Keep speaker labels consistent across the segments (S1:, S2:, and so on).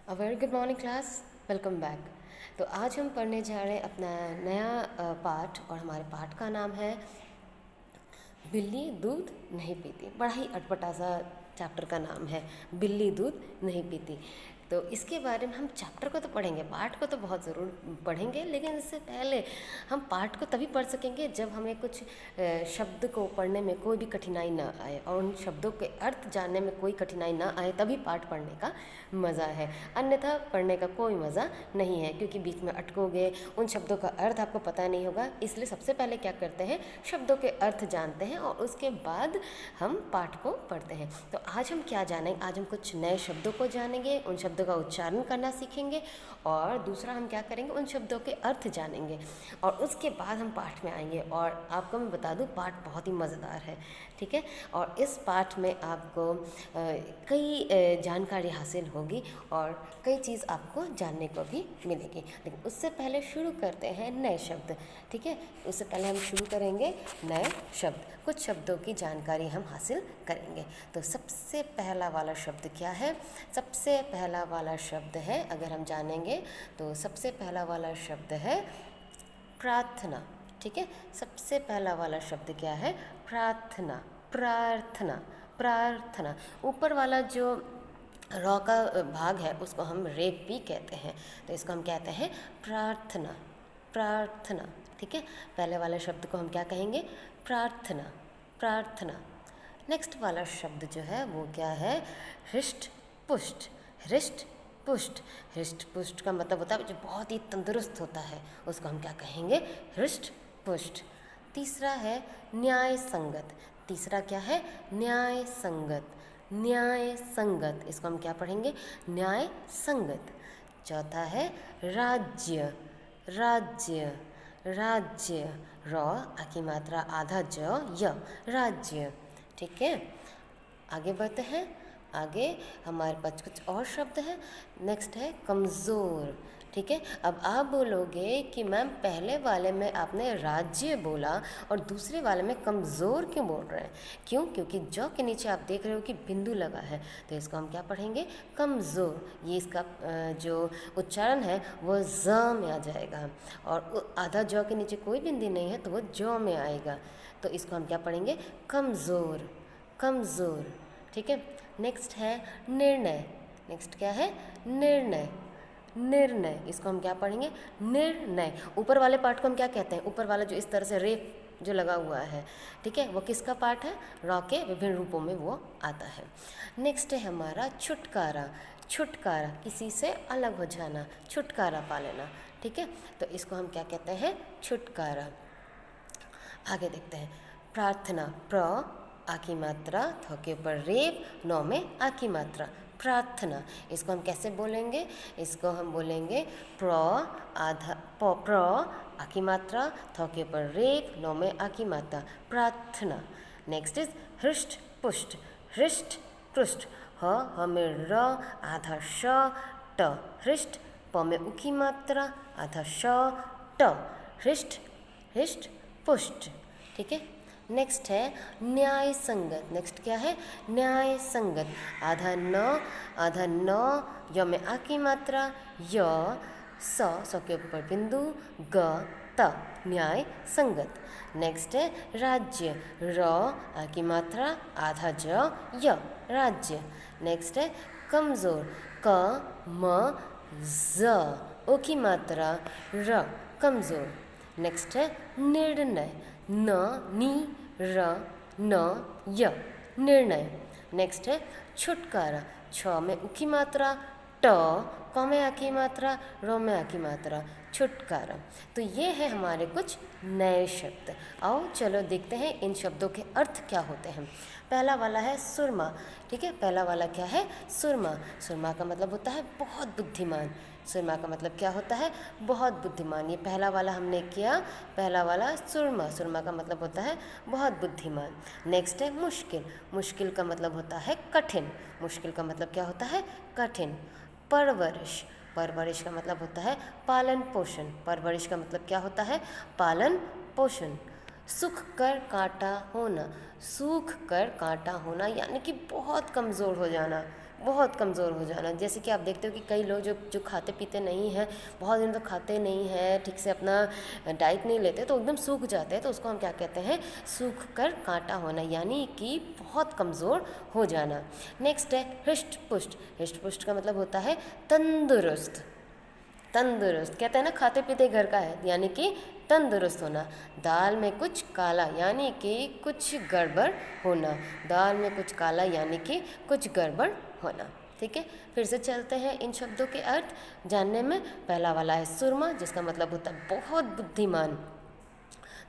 S1: A very good morning class. Welcome back. तो आज हम पढ़ने जा रहे हैं अपना नया पाठ, और हमारे पाठ का नाम है बिल्ली दूध नहीं पीती। बड़ा ही अटपटा सा चैप्टर का नाम है, बिल्ली दूध नहीं पीती। तो इसके बारे में हम चैप्टर को तो पढ़ेंगे, पाठ को तो बहुत ज़रूर पढ़ेंगे, लेकिन इससे पहले हम पाठ को तभी पढ़ सकेंगे जब हमें कुछ शब्द को पढ़ने में कोई भी कठिनाई ना आए, और उन शब्दों के अर्थ जानने में कोई कठिनाई ना आए, तभी पाठ पढ़ने का मज़ा है। अन्यथा पढ़ने का कोई मज़ा नहीं है, क्योंकि बीच में अटकोगे, उन शब्दों का अर्थ आपको पता नहीं होगा। इसलिए सबसे पहले क्या करते हैं, शब्दों के अर्थ जानते हैं और उसके बाद हम पाठ को पढ़ते हैं। तो आज हम क्या जानेंगे, आज हम कुछ नए शब्दों को जानेंगे, उन शब्दों का उच्चारण करना सीखेंगे, और दूसरा हम क्या करेंगे, उन शब्दों के अर्थ जानेंगे, और उसके बाद हम पाठ में आएंगे। और आपको मैं बता दूं, पाठ बहुत ही मज़ेदार है, ठीक है। और इस पाठ में आपको कई जानकारी हासिल होगी और कई चीज़ आपको जानने को भी मिलेगी। लेकिन उससे पहले शुरू करते हैं नए शब्द, ठीक है। उससे पहले हम शुरू करेंगे नए शब्द, कुछ शब्दों की जानकारी हम हासिल करेंगे। तो सबसे पहला वाला शब्द क्या है, सबसे पहला वाला शब्द है, अगर हम जानेंगे तो सबसे पहला वाला शब्द है प्रार्थना, ठीक है। सबसे पहला वाला शब्द क्या है, प्रार्थना, प्रार्थना, प्रार्थना। ऊपर वाला जो रॉ का भाग है उसको हम रेप भी कहते हैं, तो इसको हम कहते हैं प्रार्थना, प्रार्थना, ठीक है। पहले वाले शब्द को हम क्या कहेंगे, प्रार्थना, प्रार्थना। नेक्स्ट वाला शब्द जो है वो क्या है, हृष्ट पुष्ट, हृष्ट पुष्ट। हृष्ट पुष्ट का मतलब होता है जो बहुत ही तंदुरुस्त होता है, उसको हम क्या कहेंगे, हृष्ट पुष्ट। तीसरा है न्याय संगत, तीसरा क्या है, न्याय संगत, न्याय संगत, इसको हम क्या पढ़ेंगे, न्याय संगत। चौथा है राज्य, राज्य, राज्य, रॉ आकी मात्रा आधा ज य, राज्य, ठीक है। आगे बढ़ते हैं, आगे हमारे पास कुछ और शब्द है। नेक्स्ट है कमज़ोर, ठीक है। अब आप बोलोगे कि मैम पहले वाले में आपने राज्य बोला और दूसरे वाले में कमज़ोर क्यों बोल रहे हैं, क्यों, क्योंकि जो के नीचे आप देख रहे हो कि बिंदु लगा है, तो इसको हम क्या पढ़ेंगे, कमज़ोर। ये इसका जो उच्चारण है वो ज में आ जाएगा, और आधा जौ के नीचे कोई बिंदी नहीं है तो वो जौ में आएगा, तो इसको हम क्या पढ़ेंगे, कमज़ोर, कमज़ोर, ठीक है। नेक्स्ट है निर्णय, नेक्स्ट क्या है, निर्णय, निर्णय, इसको हम क्या पढ़ेंगे, निर्णय। ऊपर वाले पार्ट को हम क्या कहते हैं, ऊपर वाला जो इस तरह से रेप जो लगा हुआ है, ठीक है, वो किसका पार्ट है, रॉ के विभिन्न रूपों में वो आता है। नेक्स्ट है हमारा छुटकारा, छुटकारा, किसी से अलग हो जाना, छुटकारा पा लेना, ठीक है, तो इसको हम क्या कहते हैं, छुटकारा। आगे देखते हैं प्रार्थना, प्र आकी मात्रा, थ के ऊपर रेप, नौ में आकी मात्रा, प्रार्थना। इसको हम कैसे बोलेंगे, इसको हम बोलेंगे प्र आधा प्र आकी मात्रा, थ के ऊपर रेप, नौ में आकी मात्रा, प्रार्थना। नेक्स्ट इज हृष्ट पुष्ट, हृष्ट पुष्ट, ह में र आधा श ट, हृष्ट, प में उकी मात्रा आधा श ट, हृष्ट, हृष्ट पुष्ट, ठीक है। नेक्स्ट है न्याय संगत, नेक्स्ट क्या है, न्याय संगत, आधा न, य में आ की मात्रा, य, स के ऊपर बिंदु, ग, त, न्याय संगत। नेक्स्ट है राज्य, र आ की मात्रा, आधा ज, य, राज्य। नेक्स्ट है कमज़ोर, क, म, ज, ओ की मात्रा, र, कमज़ोर। नेक्स्ट है निर्णय, न, नी, र, न, य, निर्णय। नेक्स्ट है छुटकारा, छ में उ की मात्रा, ट, क में आ की मात्रा, र में आ की मात्रा, छुटकारा। तो ये है हमारे कुछ नए शब्द। आओ चलो देखते हैं इन शब्दों के अर्थ क्या होते हैं। पहला वाला है सुरमा, ठीक है, पहला वाला क्या है, सुरमा। सुरमा का मतलब होता है बहुत बुद्धिमान, सुरमा का मतलब क्या होता है, बहुत बुद्धिमान। ये पहला वाला हमने किया, पहला वाला सुरमा, सुरमा का मतलब होता है बहुत बुद्धिमान। नेक्स्ट है मुश्किल, मुश्किल का मतलब होता है कठिन, मुश्किल का मतलब क्या होता है, कठिन। परवरिश, परवरिश का मतलब होता है पालन पोषण, परवरिश का मतलब क्या होता है, पालन पोषण। सूख कर कांटा होना, सूख कर कांटा होना यानी कि बहुत कमज़ोर हो जाना, बहुत कमज़ोर हो जाना। जैसे कि आप देखते हो कि कई लोग जो जो खाते पीते नहीं हैं, बहुत दिन तक खाते नहीं हैं, ठीक से अपना डाइट नहीं लेते, तो एकदम सूख जाते हैं, तो उसको हम क्या कहते हैं, सूख कर कांटा होना, यानी कि बहुत कमज़ोर हो जाना। नेक्स्ट है हृष्ट पुष्ट। हृष्ट पुष्ट का मतलब होता है तंदुरुस्त। तंदुरुस्त कहते हैं ना, खाते पीते घर का है, यानी कि तंदुरुस्त होना। दाल में कुछ काला, यानी कि कुछ गड़बड़ होना। दाल में कुछ काला यानी कि कुछ गड़बड़ होना। ठीक है, फिर से चलते हैं इन शब्दों के अर्थ जानने में। पहला वाला है सुरमा, जिसका मतलब होता है बहुत बुद्धिमान।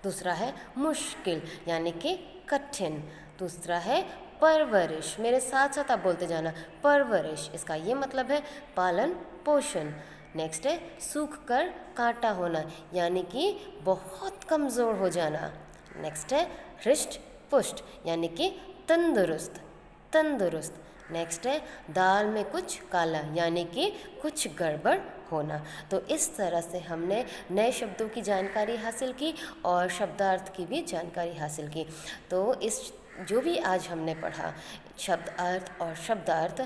S1: दूसरा है मुश्किल, यानी कि कठिन। दूसरा है परवरिश, मेरे साथ साथ आप बोलते जाना, परवरिश, इसका ये मतलब है पालन पोषण। नेक्स्ट है सूख कर कांटा होना, यानी कि बहुत कमज़ोर हो जाना। नेक्स्ट है हृष्ट पुष्ट, यानी कि तंदुरुस्त, तंदुरुस्त। नेक्स्ट है दाल में कुछ काला, यानी कि कुछ गड़बड़ होना। तो इस तरह से हमने नए शब्दों की जानकारी हासिल की और शब्दार्थ की भी जानकारी हासिल की। तो इस जो भी आज हमने पढ़ा, शब्द अर्थ और शब्दार्थ,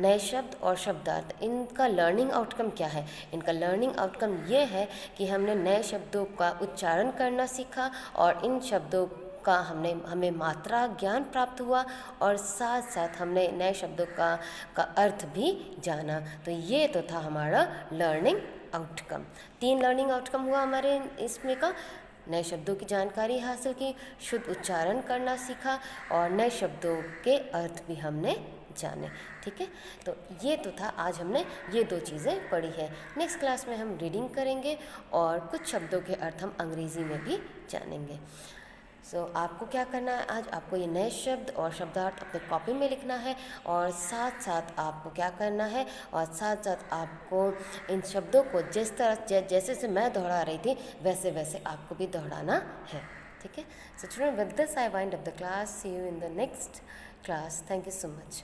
S1: नए शब्द और शब्दार्थ, इनका लर्निंग आउटकम क्या है? इनका लर्निंग आउटकम ये है कि हमने नए शब्दों का उच्चारण करना सीखा और इन शब्दों का हमें मात्रा ज्ञान प्राप्त हुआ और साथ साथ हमने नए शब्दों का अर्थ भी जाना। तो ये तो था हमारा लर्निंग आउटकम। 3 लर्निंग आउटकम हुआ हमारे इसमें का। नए शब्दों की जानकारी हासिल की, शुद्ध उच्चारण करना सीखा और नए शब्दों के अर्थ भी हमने जाने। ठीक है, तो ये तो था, आज हमने ये 2 चीज़ें पढ़ी है। नेक्स्ट क्लास में हम रीडिंग करेंगे और कुछ शब्दों के अर्थ हम अंग्रेज़ी में भी जानेंगे। आपको क्या करना है, आज आपको ये नए शब्द और शब्दार्थ अपने कॉपी में लिखना है और साथ साथ आपको क्या करना है, और साथ साथ आपको इन शब्दों को जिस तरह जैसे से मैं दोहरा रही थी वैसे वैसे आपको भी दोहराना है। ठीक है, so student, with this I wind up the class. See you in the next class. Thank you so much.